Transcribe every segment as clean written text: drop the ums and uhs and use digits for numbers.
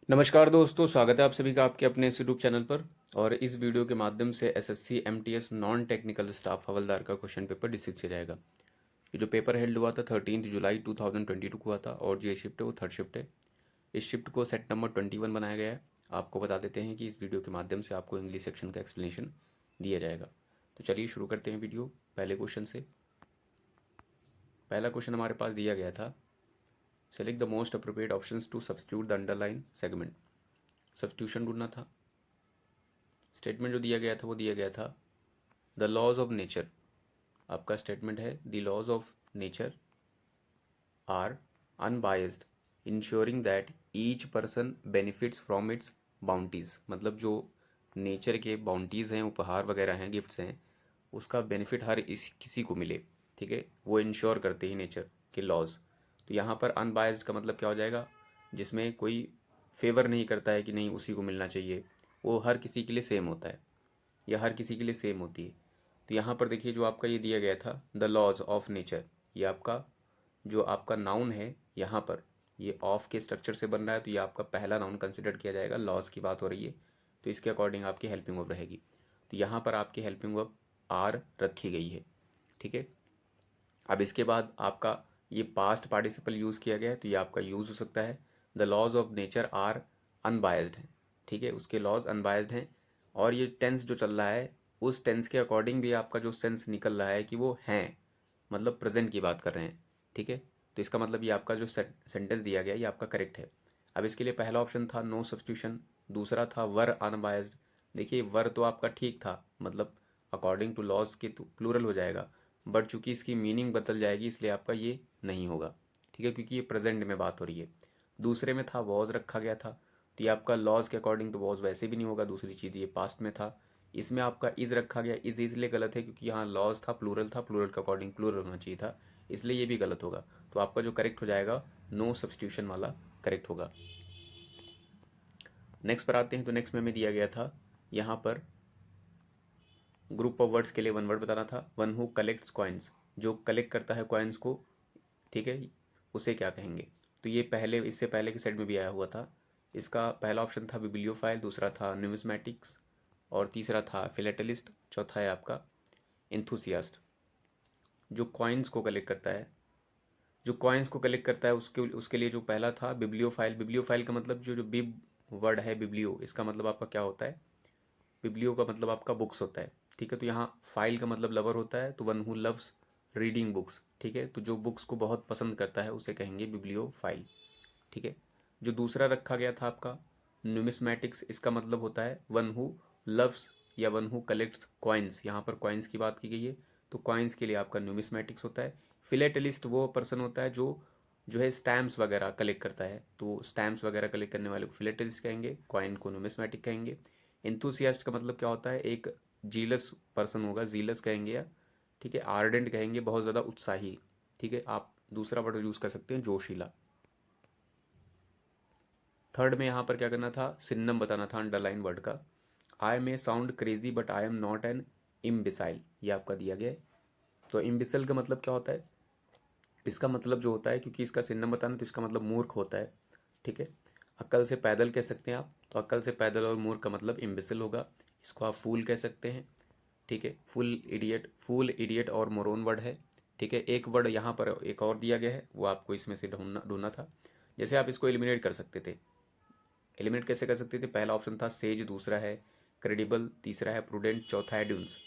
नमस्कार दोस्तों, स्वागत है आप सभी का आपके अपने इस यूट्यूब चैनल पर। और इस वीडियो के माध्यम से SSC MTS non technical staff हवलदार का क्वेश्चन पेपर डिस्कस किया जाएगा। ये जो पेपर हेल्ड हुआ था 13 जुलाई 2022 को हुआ था और जो ये शिफ्ट है वो थर्ड शिफ्ट है। इस शिफ्ट को सेट नंबर 21 बनाया गया है। आपको बता देते हैं कि इस वीडियो के माध्यम से आपको इंग्लिश सेक्शन का एक्सप्लेनेशन दिया जाएगा। तो चलिए शुरू करते हैं वीडियो पहले क्वेश्चन से। पहला क्वेश्चन हमारे पास दिया गया था, select the most appropriate options to substitute the underline segment. Substitution ढूंढना था। स्टेटमेंट जो दिया गया था वो दिया गया था, द लॉज ऑफ नेचर। आपका स्टेटमेंट है, the laws of nature are unbiased ensuring that each person benefits from its bounties. मतलब जो नेचर के बाउंटीज हैं, उपहार वगैरह हैं, गिफ्ट्स हैं, उसका बेनिफिट हर किसी को मिले। ठीक है, वो इंश्योर करते हैं नेचर के लॉज। तो यहाँ पर अनबायस्ड का मतलब क्या हो जाएगा, जिसमें कोई फेवर नहीं करता है कि नहीं उसी को मिलना चाहिए, वो हर किसी के लिए सेम होता है या हर किसी के लिए सेम होती है। तो यहाँ पर देखिए जो आपका ये दिया गया था, द लॉज ऑफ नेचर, ये आपका जो आपका नाउन है, यहाँ पर ये ऑफ के स्ट्रक्चर से बन रहा है, तो ये आपका पहला नाउन कंसिडर किया जाएगा। लॉज की बात हो रही है तो इसके अकॉर्डिंग आपकी हेल्पिंग वर्ब रहेगी। तो यहाँ पर आपकी हेल्पिंग वर्ब आर रखी गई है। ठीक है, अब इसके बाद आपका ये पास्ट पार्टिसिपल यूज़ किया गया है तो ये आपका यूज़ हो सकता है, the laws of nature are unbiased है। ठीक है, उसके लॉज अनबायस्ड हैं। और ये टेंस जो चल रहा है उस टेंस के अकॉर्डिंग भी आपका जो सेंस निकल रहा है कि वो हैं, मतलब प्रेजेंट की बात कर रहे हैं। ठीक है, तो इसका मतलब ये आपका जो सेंटेंस दिया गया ये आपका करेक्ट है। अब इसके लिए पहला ऑप्शन था नो सब्स्टिट्यूशन, दूसरा था वर अनबायस्ड। देखिए वर तो आपका ठीक था, मतलब अकॉर्डिंग टू लॉज के तो प्लूरल हो जाएगा, बट चूंकि इसकी मीनिंग बदल जाएगी इसलिए आपका ये नहीं होगा। ठीक है, क्योंकि ये प्रेजेंट में बात हो रही है। दूसरे में था वॉज रखा गया था, तो ये आपका लॉज के अकॉर्डिंग तो वॉज वैसे भी नहीं होगा। दूसरी चीज़ ये पास्ट में था, इसमें आपका इज रखा गया। इज इसलिए गलत है क्योंकि यहाँ लॉज था, प्लूरल था, प्लूरल के अकॉर्डिंग प्लूरल होना चाहिए था, इसलिए ये भी गलत होगा। तो आपका जो करेक्ट हो जाएगा नो सब्स्टिट्यूशन वाला करेक्ट होगा। नेक्स्ट पर आते हैं। तो नेक्स्ट में हमें दिया गया था यहाँ पर ग्रुप ऑफ वर्ड्स के लिए वन वर्ड बताना था, वन हु कलेक्ट्स कॉइन्स, जो कलेक्ट करता है कॉइन्स को। ठीक है, उसे क्या कहेंगे। तो ये पहले इससे पहले की साइड में भी आया हुआ था। इसका पहला ऑप्शन था बिब्लियोफाइल, दूसरा था न्यूमिस्मैटिक्स और तीसरा था फिलेटलिस्ट, चौथा है आपका इंथुसियास्ट। जो कॉइन्स को कलेक्ट करता है, जो कॉइन्स को कलेक्ट करता है उसके उसके लिए जो पहला था बिब्लियोफाइल। बिब्लियोफाइल का मतलब जो जो बिब वर्ड है, बिब्लियो, इसका मतलब आपका क्या होता है, बिब्लियो का मतलब आपका बुक्स होता है। ठीक है, तो यहाँ फाइल का मतलब लवर होता है, तो one who loves reading books. ठीक है, तो जो बुक्स को बहुत पसंद करता है उसे कहेंगे बिब्लियो फाइल। ठीक है, जो दूसरा रखा गया था आपका न्यूमिस्मैटिक्स, इसका मतलब होता है वन हु लव्स या वन हु कलेक्ट्स कॉइन्स। यहाँ पर कॉइन्स की बात की गई है तो कॉइन्स के लिए आपका न्यूमिस्मैटिक्स होता है। फिलेटलिस्ट वो पर्सन होता है जो है स्टैम्प्स वगैरह कलेक्ट करता है, तो स्टैम्प्स वगैरह कलेक्ट करने वाले को फिलेटलिस्ट कहेंगे, कॉइन को न्यूमिस्मैटिक कहेंगे। इंथुसियास्ट का मतलब क्या होता है, एक जीलस पर्सन होगा, जीलस कहेंगे या ठीक है आर्डेंट कहेंगे, बहुत ज़्यादा उत्साही। ठीक है, आप दूसरा वर्ड यूज़ कर सकते हैं जोशीला। थर्ड में यहाँ पर क्या करना था, सिनोनिम बताना था अंडरलाइन वर्ड का। I may sound crazy but I am not an imbecile, ये आपका दिया गया है। तो इम्बिसाइल का मतलब क्या होता है, इसका मतलब जो होता है, क्योंकि इसका सिनोनिम बताना तो इसका मतलब मूर्ख होता है। ठीक है, अक्ल से पैदल कह सकते हैं आप, तो अक्ल से पैदल और मूर्ख का मतलब इम्बिसिल होगा। इसको आप फूल कह सकते हैं। ठीक है, फूल इडियट और मोरोन वर्ड है। ठीक है, एक वर्ड यहाँ पर एक और दिया गया है, वो आपको इसमें से ढूंढना ढूंढना था। जैसे आप इसको एलिमिनेट कर सकते थे। एलिमिनेट कैसे कर सकते थे, पहला ऑप्शन था सेज, दूसरा है क्रेडिबल, तीसरा है प्रूडेंट, चौथा है ड्यून्स।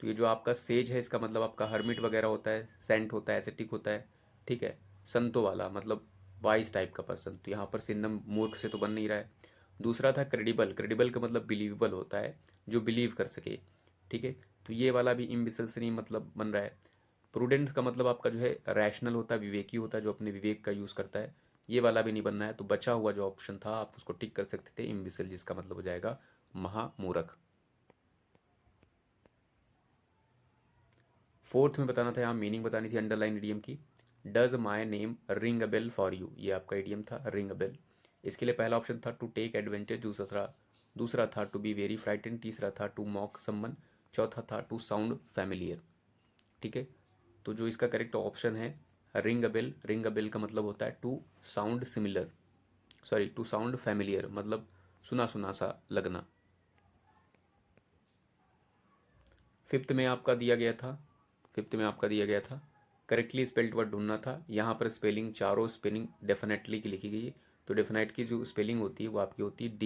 तो ये जो आपका सेज है इसका मतलब आपका हर्मिट वगैरह होता है, सेंट होता है, एसेटिक होता है। ठीक है, संतों वाला मतलब वाइस टाइप का पर्सन, तो यहाँ पर सिन्नम मूर्ख से तो बन नहीं रहा है। दूसरा था क्रेडिबल, क्रेडिबल का मतलब बिलीवेबल होता है, जो बिलीव कर सके। ठीक है, तो ये वाला भी इम्बिसल से नहीं मतलब बन रहा है। प्रूडेंस का मतलब आपका जो है रैशनल होता है, विवेकी होता है, जो अपने विवेक का यूज़ करता है, ये वाला भी नहीं बनना है। तो बचा हुआ जो ऑप्शन था आप उसको टिक कर सकते थे, इम्बिसल, जिसका मतलब हो जाएगा महामूर्ख। फोर्थ में बताना था, यहाँ मीनिंग बतानी थी अंडरलाइन इडियम की। Does my name ring a bell for you, ये आपका इडियम था रिंग अ बेल। इसके लिए पहला ऑप्शन था टू टेक एडवांटेज, दूसरा था टू बी वेरी फ्राइटन, तीसरा था टू मॉक समवन, चौथा था टू साउंड फैमिलियर। ठीक है, तो जो इसका करेक्ट ऑप्शन है ring a bell, ring a bell का मतलब होता है to sound similar, sorry to sound familiar, मतलब सुना सुना सा लगना। फिफ्थ में आपका दिया गया था करेक्टली स्पेल्ड वर्ड ढूंढना था। यहाँ पर स्पेलिंग, चारों स्पेलिंग डेफिनेटली की लिखी गई है। तो डेफिनेट की जो स्पेलिंग होती है वो आपकी होती है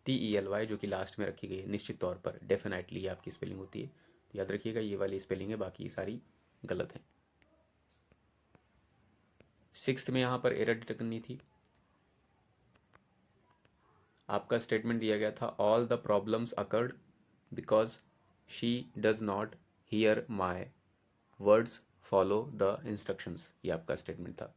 DEFINITELY, जो कि लास्ट में रखी गई है। निश्चित तौर पर डेफिनेटली आपकी स्पेलिंग होती है, तो याद रखिएगा ये वाली स्पेलिंग है, बाकी सारी गलत है। सिक्स्थ में यहाँ पर एरर डिटेक्ट करनी थी। आपका स्टेटमेंट दिया गया था all the problems occurred because she does not here my words follow the instructions, ये आपका स्टेटमेंट था।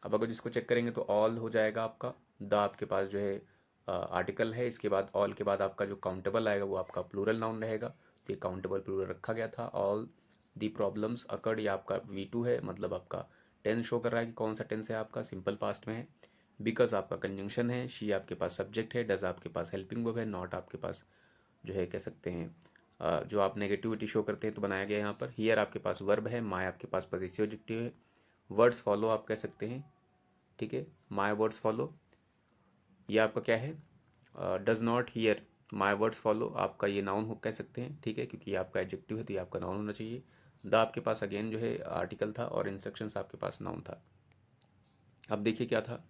अब अगर जिसको चेक करेंगे तो ऑल हो जाएगा आपका, द आपके पास जो है आर्टिकल है, इसके बाद ऑल के बाद आपका जो काउंटेबल आएगा वो आपका प्लूरल नाउन रहेगा, तो ये काउंटेबल प्लूरल रखा गया था। ऑल दी प्रॉब्लम्स अकर्ड, ये आपका V2 है, मतलब आपका टेंस शो कर रहा है कि कौन सा टेंस है आपका, सिंपल पास्ट में है। बिकॉज आपका कंजंक्शन है, शी आपके पास सब्जेक्ट है, डज आपके पास हेल्पिंग वर्ब है, नॉट आपके पास जो है कह सकते हैं जो आप नेगेटिविटी शो करते हैं तो बनाया गया यहाँ पर। हियर आपके पास वर्ब है, माई आपके पास पॉजिटिव एडजेक्टिव है, वर्ड्स फॉलो आप कह सकते हैं, ठीक है, माई वर्ड्स फॉलो। ये आपका क्या है, does not here my words follow, आपका ये नाउन हो कह सकते हैं, ठीक है, क्योंकि ये आपका एडजेक्टिव है तो ये आपका नाउन होना चाहिए। द आपके पास अगेन जो है आर्टिकल था और इंस्ट्रक्शंस आपके पास नाउन था। अब देखिए क्या था,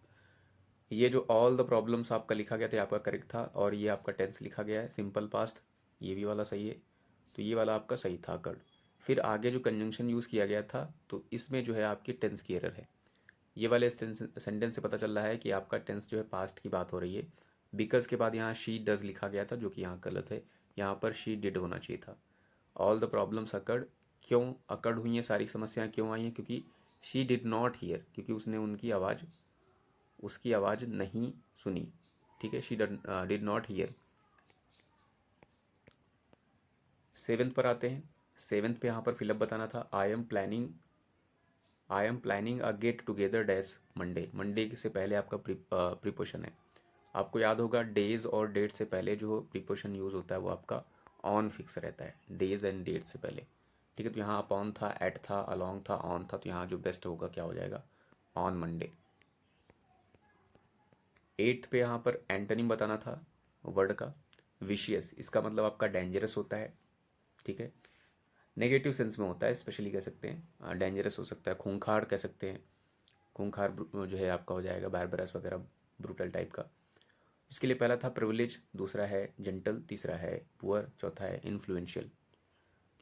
ये जो ऑल द प्रॉब्लम्स आपका लिखा गया था आपका करेक्ट था, और ये आपका टेंस लिखा गया है सिंपल पास्ट, ये भी वाला सही है, तो ये वाला आपका सही था कर्ड। फिर आगे जो कंजंक्शन यूज़ किया गया था तो इसमें जो है आपकी टेंस की एरर है। ये वाले सेंटेंस से पता चल रहा है कि आपका टेंस जो है पास्ट की बात हो रही है। बिकॉज के बाद यहाँ शी डज लिखा गया था, जो कि यहाँ गलत है, यहाँ पर शी डिड होना चाहिए था। ऑल द प्रॉब्लम्स अकर्ड, क्यों अकर्ड हुई हैं सारी समस्याएं, क्यों आई हैं, क्योंकि शी डिड नॉट हियर, क्योंकि उसने उसकी आवाज़ नहीं सुनी, ठीक है, she did not here. Seventh पर आते हैं। सेवेंथ पे यहाँ पर फिलअप बताना था, I am planning a get together dash Monday. Monday से पहले आपका प्रीपोशन है। आपको याद होगा डेज और डेट से पहले जो प्रीपोशन यूज़ होता है वो आपका ऑन फिक्स रहता है, डेज एंड डेट से पहले, ठीक है। तो यहाँ अपॉन था, एट था, अलॉन्ग था, ऑन था, तो यहाँ जो बेस्ट होगा क्या हो जाएगा, ऑन मंडे। एट्थ पे यहाँ पर एंटोनिम बताना था वर्ड का, विशियस, इसका मतलब आपका डेंजरस होता है, ठीक है, नेगेटिव सेंस में होता है, स्पेशली कह सकते हैं डेंजरस हो सकता है, खूंखार कह सकते हैं, खूंखार जो है आपका हो जाएगा बारबरस वगैरह, ब्रूटल टाइप का। इसके लिए पहला था प्रिविलेज, दूसरा है जेंटल, तीसरा है पुअर, चौथा है इन्फ्लुएंशियल।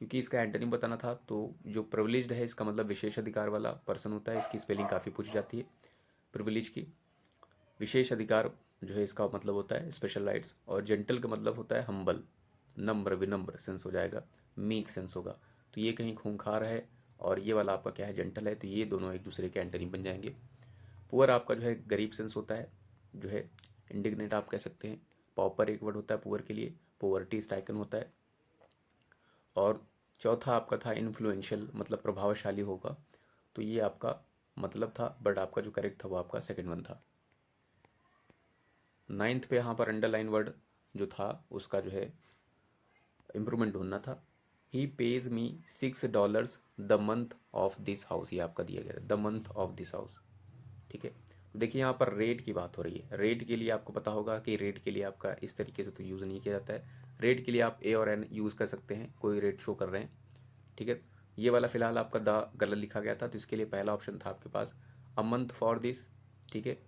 क्योंकि इसका एंटोनिम बताना था तो जो प्रिविलेज्ड है इसका मतलब विशेष अधिकार वाला पर्सन होता है, इसकी स्पेलिंग काफ़ी पूछी जाती है प्रिविलेज की। विशेष अधिकार जो है इसका मतलब होता है स्पेशल राइट्स, और जेंटल का मतलब होता है हम्बल, नम्र, विनम्र सेंस हो जाएगा, मीक सेंस होगा। तो ये कहीं खूंखार है और ये वाला आपका क्या है, जेंटल है, तो ये दोनों एक दूसरे के एंटोनिम बन जाएंगे। पुअर आपका जो है गरीब सेंस होता है, जो है इंडिग्नेट आप कह सकते हैं। पॉपर एक वर्ड होता है पुअर के लिए, पोवर्टी स्ट्राइकन होता है। और चौथा आपका था इन्फ्लुएंशियल, मतलब प्रभावशाली होगा, तो ये आपका मतलब था, बट आपका जो करेक्ट था वो आपका सेकंड वन था। नाइन्थ पे यहाँ पर अंडरलाइन वर्ड जो था उसका जो है इम्प्रूवमेंट ढूंढना था। He pays me $6 the month of this house, ये आपका दिया गया, the month of this house, ठीक है। तो देखिए यहाँ पर रेट की बात हो रही है। रेट के लिए आपको पता होगा कि रेट के लिए आपका इस तरीके से तो यूज़ नहीं किया जाता है। रेट के लिए आप ए और एन यूज़ कर सकते हैं, कोई रेट शो कर रहे हैं, ठीक है। ये वाला फिलहाल आपका द गलत लिखा गया था, तो इसके लिए पहला ऑप्शन था आपके पास अ मंथ फॉर दिस, ठीक है।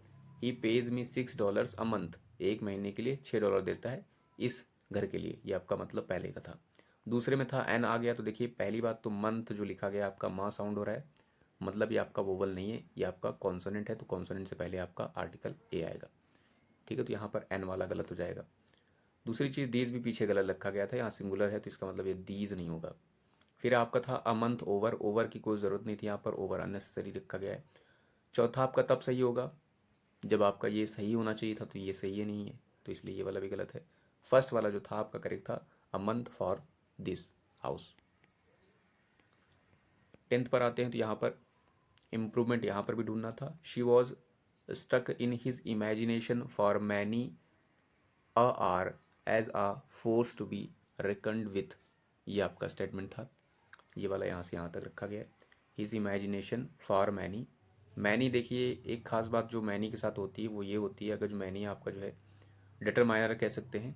ही पेज मी $6 अ मंथ, एक महीने के लिए $6 देता है इस घर के लिए, ये आपका मतलब पहले का था। दूसरे में था एन आ गया, तो देखिए पहली बात तो मंथ जो लिखा गया आपका माँ साउंड हो रहा है, मतलब ये आपका वोवल नहीं है, ये आपका कॉन्सोनेंट है, तो कॉन्सोनेंट से पहले आपका आर्टिकल ए आएगा, ठीक है। तो यहाँ पर एन वाला गलत हो जाएगा। दूसरी चीज़ दीज भी पीछे गलत रखा गया था, यहाँ सिंगुलर है तो इसका मतलब ये दीज नहीं होगा। फिर आपका था अ मंथ ओवर, ओवर की कोई ज़रूरत नहीं थी, यहाँ पर ओवर अननेसेसरी रखा गया है। चौथा आपका तब सही होगा जब आपका ये सही होना चाहिए था, तो ये सही है नहीं है, तो इसलिए ये वाला भी गलत है। फर्स्ट वाला जो था आपका करेक्ट था a month for this house. 10th पर आते हैं, तो यहाँ पर इम्प्रूवमेंट यहाँ पर भी ढूंढना था। She was stuck in his imagination for many a are as a force to be reckoned with, ये आपका स्टेटमेंट था, ये वाला यहाँ से यहाँ तक रखा गया है। His imagination for many, many देखिए, एक खास बात जो मैनी के साथ होती है वो ये होती है, अगर जो मैनी आपका जो है डिटरमाइनर कह सकते हैं,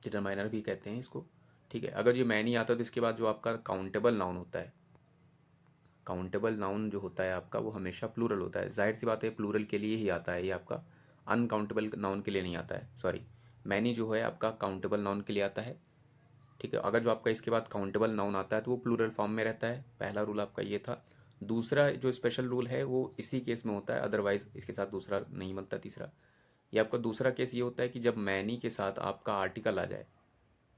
डिटरमाइनर भी कहते हैं इसको, ठीक है। अगर ये मैनी आता है तो इसके बाद जो आपका काउंटेबल नाउन होता है, काउंटेबल नाउन जो होता है आपका वो हमेशा प्लूरल होता है। जाहिर सी बात है प्लूरल के लिए ही आता है ये आपका, अनकाउंटेबल नाउन के लिए नहीं आता है। सॉरी, मैनी जो है आपका काउंटेबल नाउन के लिए आता है, ठीक है। अगर जो आपका इसके बाद काउंटेबल नाउन आता है तो वो प्लूरल फॉर्म में रहता है। पहला रूल आपका ये था। दूसरा जो स्पेशल रूल है वो इसी केस में होता है, अदरवाइज इसके साथ दूसरा नहीं बनता। तीसरा, ये आपका दूसरा केस ये होता है कि जब मैनी के साथ आपका आर्टिकल आ जाए,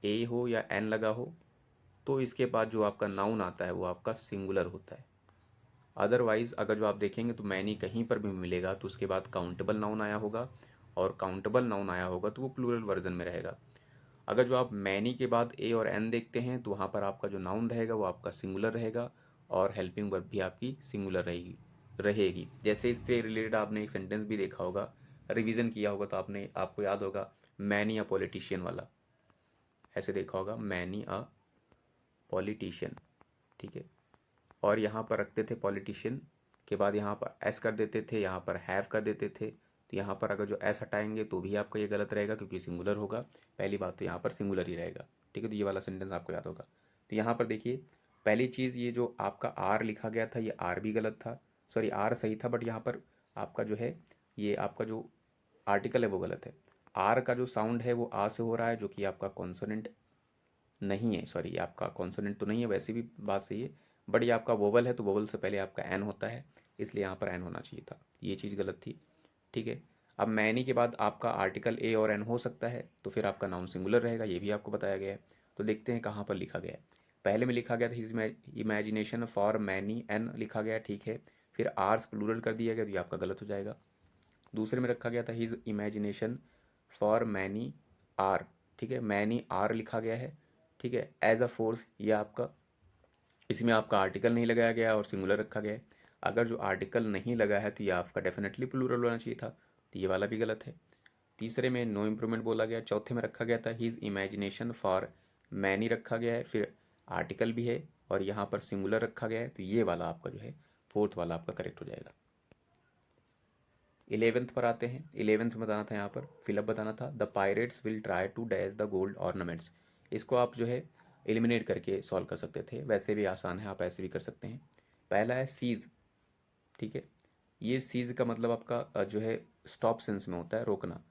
ए हो या एन लगा हो, तो इसके बाद जो आपका नाउन आता है वो आपका सिंगुलर होता है। अदरवाइज अगर जो आप देखेंगे तो मैनी कहीं पर भी मिलेगा तो उसके बाद काउंटेबल नाउन आया होगा, और काउंटेबल नाउन आया होगा तो वो प्लूरल वर्जन में रहेगा। अगर जो आप मैनी के बाद ए और एन देखते हैं तो वहाँ पर आपका जो नाउन रहेगा वो आपका सिंगुलर रहेगा, और हेल्पिंग वर्ब भी आपकी सिंगुलर रहेगी। जैसे इससे रिलेटेड आपने एक सेंटेंस भी देखा होगा, रिवीजन किया होगा तो आपको याद होगा, मैनी अ पॉलिटिशियन वाला, ऐसे देखा होगा, मैनी अ पॉलिटिशियन, ठीक है। और यहाँ पर रखते थे पॉलिटिशियन के बाद यहाँ पर एस कर देते थे, यहाँ पर हैव कर देते थे। तो यहाँ पर अगर जो एस हटाएंगे तो भी आपका ये गलत रहेगा क्योंकि सिंगुलर होगा। पहली बात तो यहाँ पर सिंगुलर ही रहेगा, ठीक है। तो ये वाला सेंटेंस आपको याद होगा। तो यहाँ पर देखिए, पहली चीज़ ये जो आपका आर लिखा गया था ये आर भी गलत था, सॉरी आर सही था, बट यहाँ पर आपका जो है ये आपका जो आर्टिकल है वो गलत है। आर का जो साउंड है वो आ से हो रहा है, जो कि आपका कॉन्सोनेंट नहीं है। सॉरी, ये आपका कॉन्सोनेंट तो नहीं है, वैसे भी बात सही है, बट ये आपका वोवल है तो वोवल से पहले आपका एन होता है, इसलिए यहाँ पर एन होना चाहिए था। ये चीज़ गलत थी, ठीक है। अब मैनी के बाद आपका आर्टिकल ए और एन हो सकता है तो फिर आपका नाउन सिंगुलर रहेगा, ये भी आपको बताया गया है। तो देखते हैं कहाँ पर लिखा गया है। पहले में लिखा गया था his imagination for many an लिखा गया, ठीक है। फिर आर्स प्लूरल कर दिया गया तो ये आपका गलत हो जाएगा। दूसरे में रखा गया था his imagination for many are, ठीक है, मैनी आर लिखा गया है, ठीक है। एज अ फोर्स, ये आपका, इसमें आपका आर्टिकल नहीं लगाया गया और सिंगुलर रखा गया है। अगर जो आर्टिकल नहीं लगा है तो ये आपका डेफिनेटली प्लूरल होना चाहिए था, तो ये वाला भी गलत है। तीसरे में नो इम्प्रूवमेंट बोला गया। चौथे में रखा गया था हिज इमेजिनेशन फॉर मैनी रखा गया है, फिर आर्टिकल भी है और यहाँ पर सिंगुलर रखा गया है, तो ये वाला आपका जो है फोर्थ वाला आपका करेक्ट हो जाएगा। 11th पर आते हैं। 11th में बताना था, यहाँ पर फिलअप बताना था, the pirates will try to dash the gold ornaments. इसको आप जो है एलिमिनेट करके सॉल्व कर सकते थे, वैसे भी आसान है, आप ऐसे भी कर सकते हैं। पहला है सीज, ठीक है। ये सीज का मतलब आपका जो है स्टॉप सेंस में होता है, रोकना।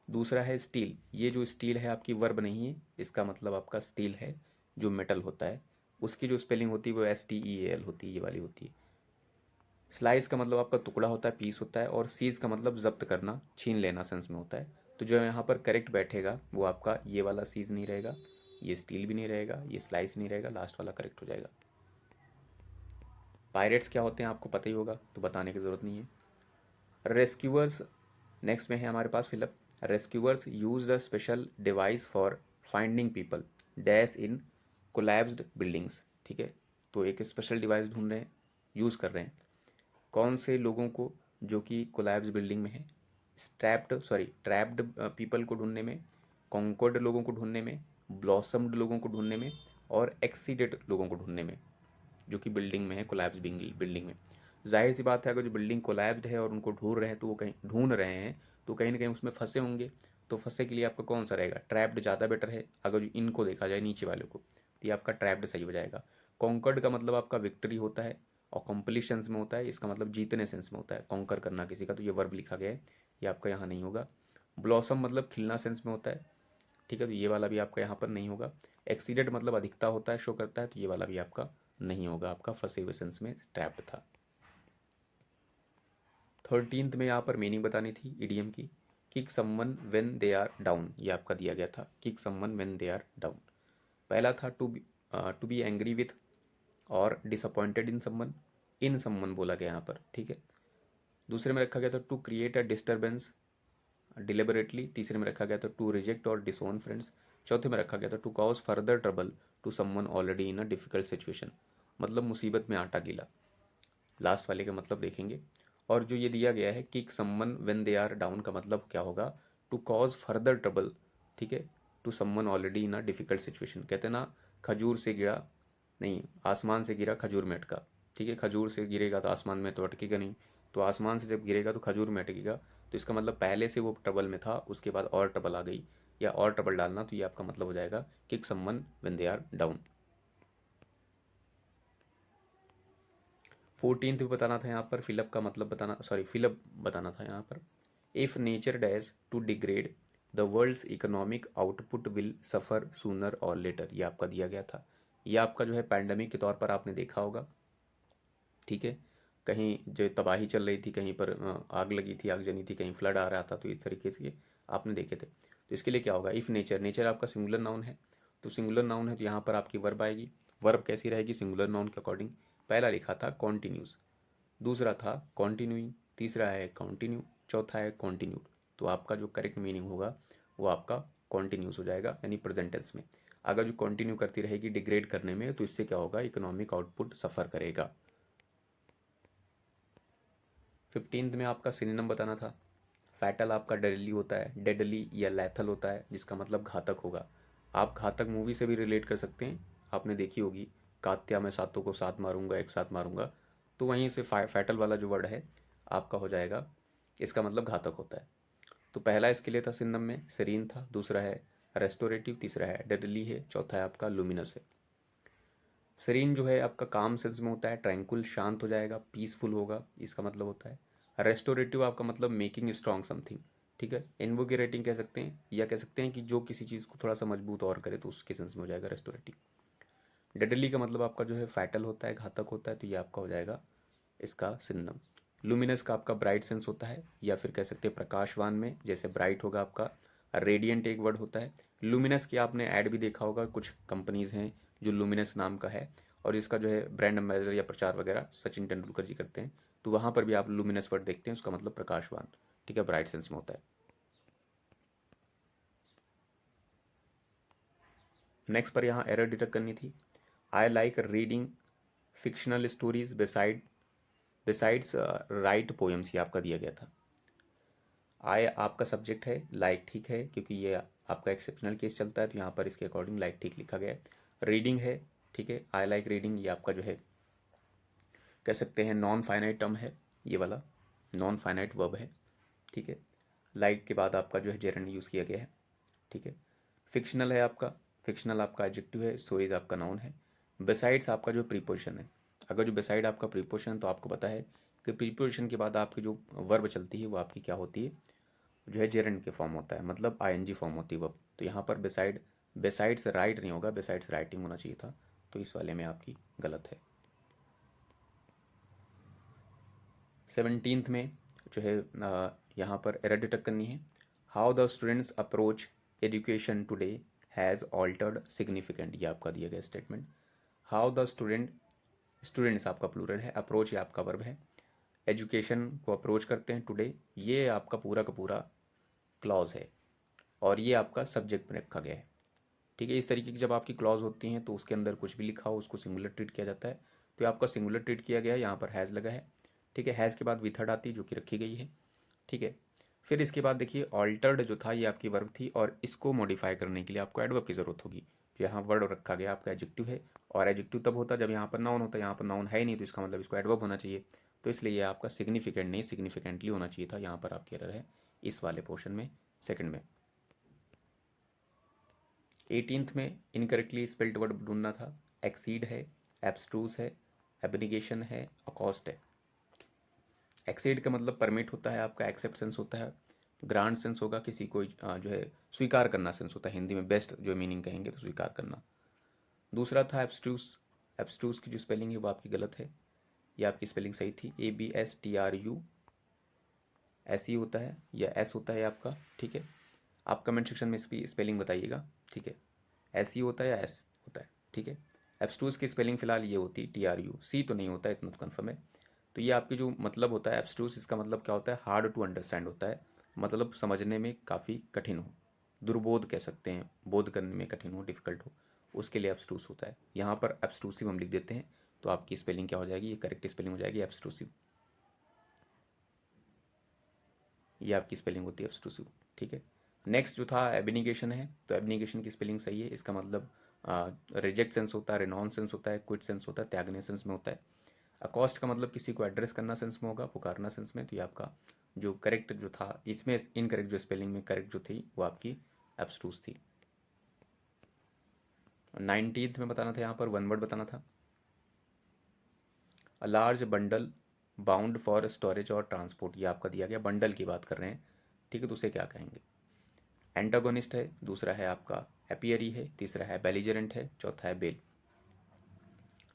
दूसरा है स्टील, ये जो स्टील है आपकी वर्ब नहीं है, इसका मतलब आपका स्टील है जो मेटल होता है, उसकी जो स्पेलिंग होती है वो STEAL होती है, ये वाली होती है। स्लाइस का मतलब आपका टुकड़ा होता है, पीस होता है, और सीज का मतलब जब्त करना, छीन लेना सेंस में होता है। तो जो यहाँ पर करेक्ट बैठेगा वो आपका ये वाला सीज नहीं रहेगा, ये स्टील भी नहीं रहेगा, ये स्लाइस नहीं रहेगा, लास्ट वाला करेक्ट हो जाएगा। पायरेट्स क्या होते हैं आपको पता ही होगा, तो बताने की ज़रूरत नहीं है। रेस्क्यूअर्स नेक्स्ट में है हमारे पास fill up. Rescuers use the special device for finding people dash in collapsed buildings, ठीक है। तो एक स्पेशल डिवाइस ढूंढ रहे हैं, यूज़ कर रहे हैं, कौन से लोगों को, जो कि कोलैप्स बिल्डिंग में है, ट्रैप्ड पीपल को ढूंढने में, कॉन्कर्ड लोगों को ढूंढने में, ब्लॉसम्ड लोगों को ढूंढने में, और एक्सीडेड लोगों को ढूंढने में, जो कि बिल्डिंग में है, कोलैप्स बिल्डिंग में। जाहिर सी बात है अगर जो बिल्डिंग कोलैप्स्ड है और उनको ढूंढ रहे हैं तो वो कहीं ढूंढ रहे हैं तो कहीं ना कहीं उसमें फंसे होंगे, तो फंसे के लिए आपका कौन सा रहेगा, ट्रैप्ड ज़्यादा बेटर है। अगर जो इनको देखा जाए नीचे वाले को, तो ये आपका ट्रैप्ड सही हो जाएगा। कॉन्कर्ड का मतलब आपका विक्ट्री होता है और कॉम्प्लीशंस में होता है, इसका मतलब जीतने सेंस में होता है, कॉन्कर करना किसी का, तो ये वर्ब लिखा गया है, ये आपका यहाँ नहीं होगा। ब्लॉसम मतलब खिलना सेंस में होता है, ठीक है, तो ये वाला भी आपका यहाँ पर नहीं होगा। एक्सीडेंट मतलब अधिकता होता है, शो करता है, तो ये वाला भी आपका नहीं होगा, आपका फंसे हुए सेंस में ट्रैप्ड था। 13th में यहाँ पर मीनिंग बतानी थी इडियम की। Kick someone when they are down, ये आपका दिया गया था, kick someone when they are down. पहला था टू बी एंग्री विथ और डिसअपॉइंटेड इन समवन बोला गया यहाँ पर, ठीक है। दूसरे में रखा गया था to create a disturbance deliberately. तीसरे में रखा गया था टू रिजेक्ट और डिसोन फ्रेंड्स। चौथे में रखा गया था to cause further trouble to someone already in a difficult situation, मतलब मुसीबत में आटा गीला। लास्ट वाले का मतलब देखेंगे। और जो ये दिया गया है कि someone when they are down का मतलब क्या होगा, टू कॉज फर्दर ट्रबल, ठीक है, to someone already in a difficult situation. कहते हैं ना, खजूर से गिरा नहीं, आसमान से गिरा खजूर में अटका, ठीक है, खजूर से गिरेगा तो आसमान में तो अटकेगा नहीं, तो आसमान से जब गिरेगा तो खजूर में अटकेगा, तो इसका मतलब पहले से वो ट्रबल में था, उसके बाद और ट्रबल आ गई या और ट्रबल डालना, तो ये आपका मतलब हो जाएगा kick someone when they are down. 14th भी बताना था यहाँ पर, फिलअप का मतलब बताना, सॉरी फिलअप बताना था यहाँ पर। If nature dash to degrade the world's economic output will suffer sooner और लेटर, ये आपका दिया गया था। ये आपका जो है पैंडमिक के तौर पर आपने देखा होगा, ठीक है, कहीं जो तबाही चल रही थी, कहीं पर आग लगी थी, आगजनी थी, कहीं फ्लड आ रहा था, तो इस तरीके से आपने देखे थे। तो इसके लिए क्या होगा, इफ़ नेचर, नेचर आपका सिंगुलर नाउन है, तो सिंगुलर नाउन है तो यहाँ पर आपकी वर्ब आएगी। वर्ब कैसी रहेगी सिंगुलर नाउन के अकॉर्डिंग, पहला लिखा था कॉन्टिन्यूस, दूसरा था कॉन्टिन्यूइंग, तीसरा है कॉन्टिन्यू, चौथा है कॉन्टिन्यूड। तो आपका जो करेक्ट मीनिंग होगा वो आपका कॉन्टिन्यूस हो जाएगा, यानी प्रेजेंट टेंस में। अगर जो कंटिन्यू करती रहेगी डिग्रेड करने में, तो इससे क्या होगा, इकोनॉमिक आउटपुट सफ़र करेगा। 15th में आपका सिनोनिम बताना था। फैटल आपका डेडली होता है, डेडली या लैथल होता है, जिसका मतलब घातक होगा। आप घातक मूवी से भी रिलेट कर सकते हैं, आपने देखी होगी, कात्या मैं सातों को साथ मारूंगा, एक साथ मारूंगा, तो वहीं से फैटल वाला जो वर्ड है आपका हो जाएगा, इसका मतलब घातक होता है। तो पहला इसके लिए था सिनोनिम में सेरीन था, दूसरा है रेस्टोरेटिव, तीसरा है डेडली है, चौथा है आपका लुमिनस है। सेरीन जो है आपका काम सेंस में होता है, ट्रैंकुल शांत हो जाएगा, पीसफुल होगा, इसका मतलब होता है। रेस्टोरेटिव आपका मतलब मेकिंग स्ट्रॉन्ग समथिंग, ठीक है, इन्वोगेटिंग कह सकते हैं, या कह सकते हैं कि जो किसी चीज़ को थोड़ा सा मजबूत और करे, तो उसके सेंस में हो जाएगा रेस्टोरेटिव। डेडली का मतलब आपका जो है फैटल होता है, घातक होता है, तो ये आपका हो जाएगा इसका सिनोनिम। लुमिनस का आपका ब्राइट सेंस होता है, या फिर कह सकते हैं प्रकाशवान में, जैसे ब्राइट होगा आपका। रेडियंट एक वर्ड होता है। लुमिनस की आपने ऐड भी देखा होगा, कुछ कंपनीज हैं जो लुमिनस नाम का है, और इसका जो है ब्रांड एम्बेसडर या प्रचार वगैरह सचिन तेंदुलकर जी करते हैं, तो वहाँ पर भी आप लुमिनस वर्ड देखते हैं, उसका मतलब प्रकाशवान, ठीक है, ब्राइट सेंस में होता है। नेक्स्ट पर यहाँ एरर डिटेक्ट करनी थी। I like reading fictional stories besides write poems, ये आपका दिया गया था। आई आपका सब्जेक्ट है, लाइक ठीक है, क्योंकि ये आपका एक्सेप्शनल केस चलता है, तो यहाँ पर इसके अकॉर्डिंग लाइक ठीक लिखा गया है। रीडिंग है, ठीक है, आई लाइक रीडिंग, ये आपका जो है कह सकते हैं नॉन फाइनाइट टर्म है, ये वाला नॉन फाइनाइट वर्ब है, ठीक है। लाइक के बाद आपका जो है जेरेंड यूज़ किया गया है, ठीक है। फिक्शनल है आपका, फिक्शनल आपका एडजेक्टिव है, स्टोरीज आपका नाउन है। बिसाइड्स आपका जो प्रीपोजिशन है, अगर जो बिसाइड आपका प्रीपोजिशन, तो आपको पता है कि प्रीपोजिशन के बाद आपकी जो वर्ब चलती है वो आपकी क्या होती है, जो है जेरेंड के फॉर्म होता है, मतलब आईएनजी फॉर्म होती है वर्ब। तो यहाँ पर बिसाइड्स राइट नहीं होगा, बिसाइड्स राइटिंग होना चाहिए था, तो इस वाले में आपकी गलत है। 17th में जो है यहाँ पर एरर डिटेक्ट करनी है। How the students approach education today has altered significant, ये आपका दिया गया स्टेटमेंट। हाउ द स्टूडेंट्स आपका प्लूरल है, अप्रोच ये आपका वर्ब है, एजुकेशन को अप्रोच करते हैं टुडे, ये आपका पूरा का पूरा क्लॉज है, और ये आपका सब्जेक्ट में रखा गया है, ठीक है। इस तरीके की जब आपकी क्लॉज होती हैं तो उसके अंदर कुछ भी लिखा हो उसको सिंगुलर ट्रीट किया जाता है, तो ये आपका सिंगुलर ट्रीट किया गया है, यहाँ पर हैज़ लगा है, ठीक है। हैज़ के बाद विथर्ड आती है जो कि रखी गई है, ठीक है। फिर इसके बाद देखिए ऑल्टर्ड जो था ये आपकी वर्ब थी, और इसको मॉडिफाई करने के लिए आपको एडवर्ब की ज़रूरत होगी। जो यहाँ वर्ड रखा गया आपका एडजेक्टिव है, और एडजेक्टिव तब होता है जब यहाँ पर नाउन होता है, यहाँ पर नाउन है ही नहीं, तो इसका मतलब इसको एडवर्ब होना चाहिए, तो इसलिए ये आपका सिग्निफिकेंट नहीं सिग्निफिकेंटली होना चाहिए था, यहाँ पर आपकी एरर है इस वाले पोर्शन में, सेकंड में। 18th में इनकरेक्टली स्पेल्ड वर्ड ढूंढना था। एक्सीड है, एब्स्ट्रूस है, एब्निगेशन है, अकॉस्ट है। एक्सीड का मतलब परमिट होता है आपका, एक्सेप्ट सेंस होता है, ग्रांट सेंस होगा, किसी को जो है स्वीकार करना सेंस होता है, हिंदी में बेस्ट जो मीनिंग कहेंगे तो स्वीकार करना। दूसरा था एब्स्ट्रूस, एब्स्ट्रूस की जो स्पेलिंग है वो आपकी गलत है, ये आपकी स्पेलिंग सही थी, ABSTRU ऐसी होता है या एस होता है आपका, ठीक है। आप कमेंट सेक्शन में इसकी स्पेलिंग बताइएगा, ठीक है, ऐसी होता है या एस होता है, ठीक है। एब्स्ट्रूस की स्पेलिंग फिलहाल ये होती है TRU, सी तो नहीं होता है, इतना तो कन्फर्म है। तो ये आपकी जो मतलब होता है एब्स्ट्रूस, इसका मतलब क्या होता है, हार्ड टू अंडरस्टैंड होता है, मतलब समझने में काफ़ी कठिन हो, दुर्बोध कह सकते हैं, बोध करने में कठिन हो, डिफिकल्ट हो, उसके लिए एब्स्ट्रूस होता है। यहाँ पर एब्स्ट्रूसिव हम लिख देते हैं, तो आपकी स्पेलिंग क्या हो जाएगी, ये करेक्ट स्पेलिंग हो जाएगी एब्स्ट्रूसिव, ये आपकी स्पेलिंग होती है एब्स्ट्रूसिव, ठीक है। नेक्स्ट जो था एबनिगेशन है, तो एबनिगेशन की स्पेलिंग सही है, इसका मतलब रिजेक्ट सेंस होता है, रेनॉन सेंस होता है, क्विट सेंस होता है, त्यागने सेंस में होता है। अकॉस्ट का मतलब किसी को एड्रेस करना सेंस में होगा, पुकारना सेंस में। तो ये आपका जो करेक्ट जो था इसमें, इनकरेक्ट जो स्पेलिंग में करेक्ट जो थी वो आपकी एब्स्ट्रूस थी। 19th में बताना था, यहाँ पर वन वर्ड बताना था। A large bundle bound for storage और ट्रांसपोर्ट, ये आपका दिया गया, बंडल की बात कर रहे हैं, ठीक है, तो उसे क्या कहेंगे? एंटागोनिस्ट है, दूसरा है आपका एपियरी है, तीसरा है बेलिजरेंट है, चौथा है बेल,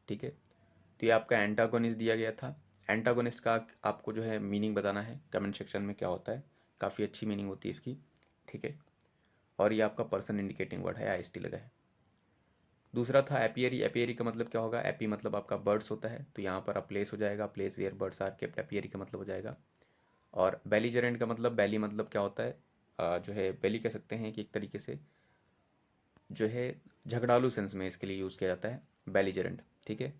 ठीक है। तो ये आपका एंटागोनिस्ट दिया गया था। एंटागोनिस्ट का आपको जो है मीनिंग बताना है कमेंट सेक्शन में, क्या होता है, काफ़ी अच्छी मीनिंग होती है इसकी, ठीक है। और ये आपका पर्सन इंडिकेटिंग वर्ड है, आईएसटी लगा है। दूसरा था एपियरी। एपियरी का मतलब क्या होगा? एपी मतलब आपका बर्ड्स होता है, तो यहाँ पर प्लेस हो जाएगा, place where birds are kept, apiary का मतलब हो जाएगा। और बेलीजरेंट का मतलब, बैली मतलब क्या होता है, जो है बेली कह सकते हैं कि एक तरीके से जो है झगड़ालू सेंस में इसके लिए यूज़ किया जाता है बेलीजरेंट, ठीक है,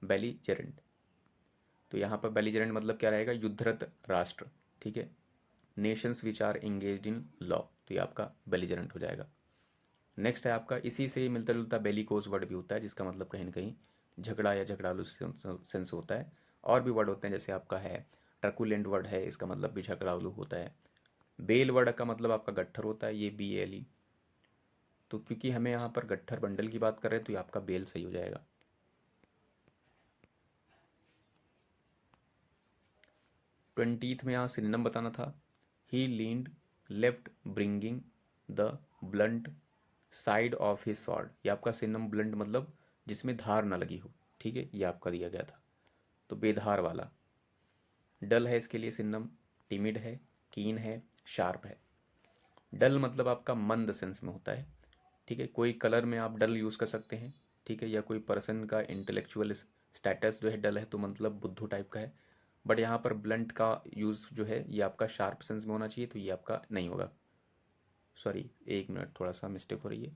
बेलीजरेंट। तो यहाँ पर बेलीजरेंट मतलब क्या रहेगा? युद्धरत राष्ट्र, ठीक है, nations which are engaged in law, तो ये आपका बेलीजरेंट हो जाएगा। नेक्स्ट है आपका, इसी से मिलता जुलता बेलिकोस वर्ड भी होता है, जिसका मतलब कहीं ना कहीं झगड़ा या झगड़ालू सेंस होता है। और भी वर्ड होते हैं, जैसे आपका है ट्रकुलेंट वर्ड है, इसका मतलब भी झगड़ालू होता है। बेल वर्ड का मतलब आपका गट्ठर होता है, ये BALE। तो क्योंकि हमें यहाँ पर गट्ठर बंडल की बात कर रहे हैं, तो ये आपका बेल सही हो जाएगा। 20th में यहाँ सिनोनिम बताना था। He leaned left bringing the blunt side of his sword, ये आपका सिनोनिम ब्लंट मतलब जिसमें धार ना लगी हो, ठीक है, ये आपका दिया गया था, तो बेधार वाला। डल है इसके लिए सिनोनिम, टिमिड है, कीन है, शार्प है। डल मतलब आपका मंद सेंस में होता है, ठीक है, कोई कलर में आप डल यूज़ कर सकते हैं, ठीक है, या कोई पर्सन का इंटेलेक्चुअल स्टेटस जो है डल है, तो मतलब बुद्धू टाइप का है। बट यहाँ पर ब्लंट का यूज़ जो है ये आपका शार्प सेंस में होना चाहिए, तो ये आपका नहीं होगा। सॉरी, एक मिनट, थोड़ा सा मिस्टेक हो रही है,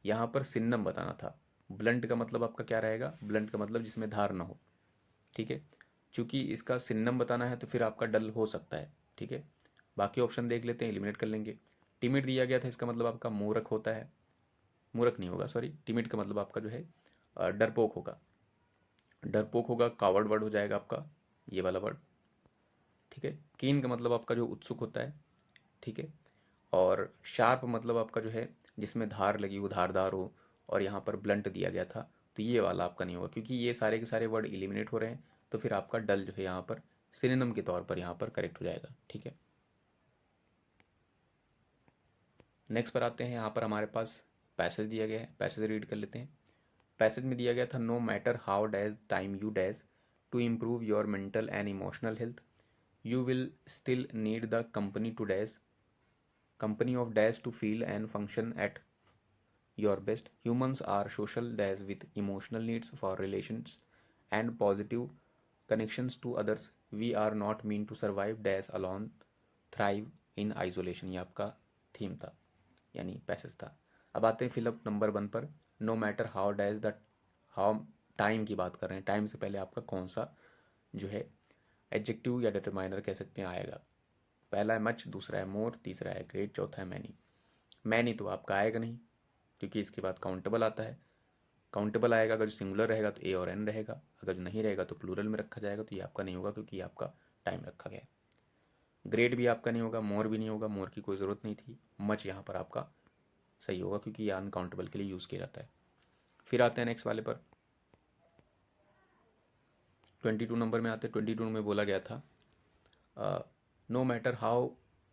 यहाँ पर सिन्नम बताना था। ब्लंट का मतलब आपका क्या रहेगा? ब्लंट का मतलब जिसमें धार ना हो, ठीक है। चूंकि इसका सिन्नम बताना है तो फिर आपका डल हो सकता है, ठीक है। बाकी ऑप्शन देख लेते हैं, एलिमिनेट कर लेंगे। टिमिड दिया गया था, इसका मतलब आपका मूर्ख होता है, मूर्ख नहीं होगा, सॉरी, टिमिड का मतलब आपका जो है डरपोक होगा, डरपोक होगा, कावर्ड वर्ड हो जाएगा आपका ये वाला वर्ड, ठीक है। कीन का मतलब आपका जो उत्सुक होता है, ठीक है। और शार्प मतलब आपका जो है जिसमें धार लगी हो, धारदार हो। और यहाँ पर ब्लंट दिया गया था, तो ये वाला आपका नहीं होगा, क्योंकि ये सारे के सारे वर्ड एलिमिनेट हो रहे हैं, तो फिर आपका डल जो है यहाँ पर सिनोनिम के तौर पर यहाँ पर करेक्ट हो जाएगा, ठीक है। नेक्स्ट पर आते हैं, यहाँ पर हमारे पास पैसेज दिया गया है, पैसेज रीड कर लेते हैं। पैसेज में दिया गया था, no matter how dash time you dash to improve your mental and emotional health, you will still need the company of dash to feel and function at your best. Humans are social dash with emotional needs for relations and positive connections to others. We are not meant to survive dash alone, thrive in isolation। ये आपका theme था, यानी passage था। अब आते हैं fill up number 1 पर। No matter how dash the, how time की बात कर रहे हैं, टाइम से पहले आपका कौन सा जो है एडजेक्टिव या डिटरमाइनर कह सकते हैं आएगा। पहला है मच, दूसरा है मोर, तीसरा है ग्रेट, चौथा है मैनी। मैनी तो आपका आएगा नहीं, क्योंकि इसके बाद काउंटेबल आता है। काउंटेबल आएगा अगर जो सिंगुलर रहेगा तो ए और एन रहेगा, अगर जो नहीं रहेगा तो प्लूरल में रखा जाएगा, तो ये आपका नहीं होगा क्योंकि ये आपका टाइम रखा गया है। ग्रेट भी आपका नहीं होगा, मोर भी नहीं होगा, मोर की कोई ज़रूरत नहीं थी। मच यहाँ पर आपका सही होगा क्योंकि ये अनकाउंटेबल के लिए यूज़ किया जाता है। फिर आते हैं नेक्स्ट वाले पर, 22 नंबर में आते हैं। 22 में बोला गया था, no matter how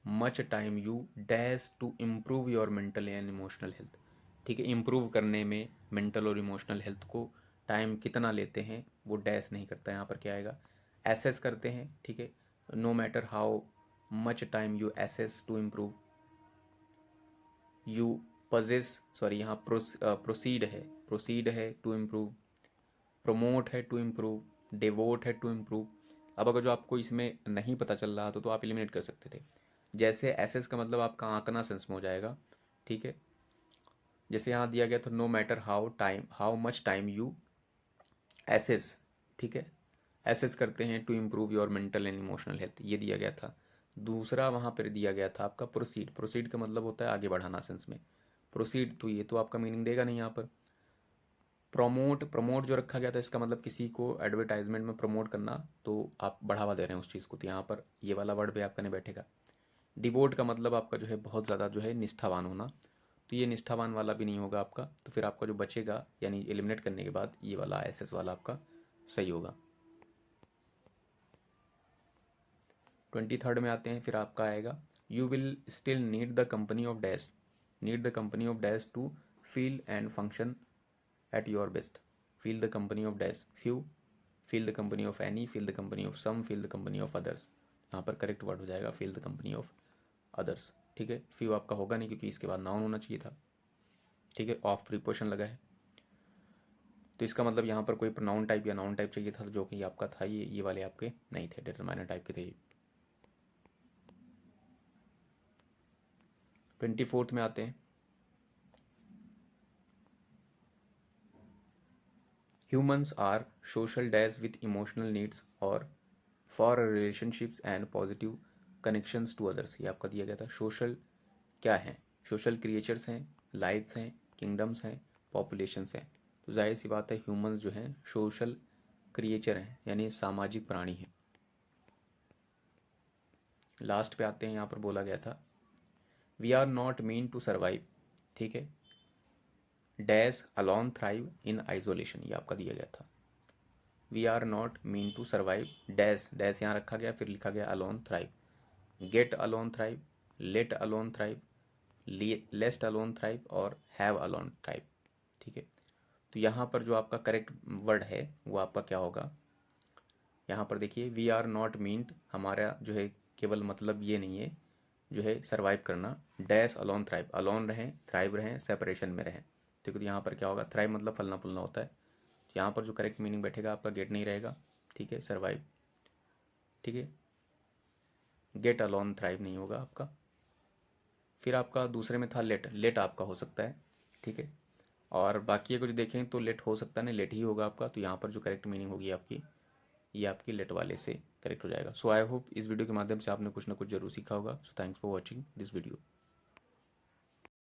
much time you dash to improve your mental and emotional health, ठीक है। इम्प्रूव करने में मेंटल और इमोशनल हेल्थ को टाइम कितना लेते हैं वो डैश नहीं करता, यहाँ पर क्या आएगा? एसेस करते हैं, ठीक है। No matter how much time you assess to improve, you possess, sorry यहाँ प्रोसीड है, प्रोसीड है टू इम्प्रूव, प्रमोट है टू इम्प्रूव, डिवोट है टू इम्प्रूव। अब अगर जो आपको इसमें नहीं पता चल रहा तो आप एलिमिनेट कर सकते थे। जैसे एसेस का मतलब आपका आंकना सेंस में हो जाएगा, ठीक है। जैसे यहाँ दिया गया था, no matter how much time you assess, ठीक है, एसेस करते हैं to improve your mental and emotional health, ये दिया गया था। दूसरा वहाँ पर दिया गया था आपका प्रोसीड, प्रोसीड का मतलब होता है आगे बढ़ाना सेंस में, प्रोसीड, तो ये तो आपका मीनिंग देगा नहीं यहाँ पर। प्रमोट जो रखा गया था इसका मतलब किसी को एडवर्टाइजमेंट में प्रमोट करना, तो आप बढ़ावा दे रहे हैं उस चीज़ को, तो यहाँ पर ये वाला वर्ड भी आपका नहीं बैठेगा। डिवोट का मतलब आपका जो है बहुत ज़्यादा जो है निष्ठावान होना, तो ये निष्ठावान वाला भी नहीं होगा आपका, तो फिर आपका जो बचेगा यानी एलिमिनेट करने के बाद ये वाला एसएस वाला आपका सही होगा। 23rd में आते हैं, फिर आपका आएगा you will still need the company of dash, need the company of dash to feel and function at your best. Feel the company of dash, few, feel the company of any, feel the company of some, feel the company of others. यहाँ पर correct word हो जाएगा feel the company of others. ठीक है, few आपका होगा नहीं क्योंकि इसके बाद नाउन होना चाहिए था। ठीक है, ऑफ प्रीपोजिशन लगा है, तो इसका मतलब यहाँ पर कोई प्रोनाउन टाइप या नाउन टाइप चाहिए था, जो कि आपका था ये वाले आपके नहीं थे, डिटरमाइनर टाइप के थे ये। 24th में आते हैं, humans are social dash with emotional needs और for relationships and positive connections to others. ये आपका दिया गया था। सोशल क्या है? सोशल क्रिएचर्स हैं, लाइफ्स हैं, किंगडम्स हैं, पॉपुलेशंस हैं। तो जाहिर सी बात है ह्यूमंस जो हैं सोशल क्रिएचर हैं, यानी सामाजिक प्राणी हैं। लास्ट पे आते हैं, यहाँ पर बोला गया था we are not mean to survive, ठीक है, dash alone thrive in isolation. ये आपका दिया गया था। We are not mean to survive dash, dash यहाँ रखा गया, फिर लिखा गया alone thrive, get alone thrive, let alone thrive, lest alone thrive और हैव अलोन थ्राइव। ठीक है, तो यहाँ पर जो आपका करेक्ट वर्ड है वो आपका क्या होगा? यहाँ पर देखिए वी आर नॉट मीन्ड, हमारा जो है केवल मतलब ये नहीं है जो है सर्वाइव करना, डैश अलोन थ्राइव, अलोन रहें, थ्राइव रहें, सेपरेशन में रहें। ठीक है, तो यहाँ पर क्या होगा? थ्राइव मतलब फलना फूलना होता है, यहाँ पर जो करेक्ट मीनिंग बैठेगा आपका गेट नहीं रहेगा। ठीक है, सर्वाइव। ठीक है, गेट अलोन थ्राइव नहीं होगा आपका। फिर आपका दूसरे में था लेट, लेट आपका हो सकता है। ठीक है, और बाकी अगर देखें तो लेट हो सकता नहीं, लेट ही होगा आपका। तो यहाँ पर जो करेक्ट मीनिंग होगी आपकी, ये आपकी लेट वाले से करेक्ट हो जाएगा। सो आई होप इस वीडियो के माध्यम से आपने कुछ ना कुछ जरूर सीखा होगा। So thanks for watching this video.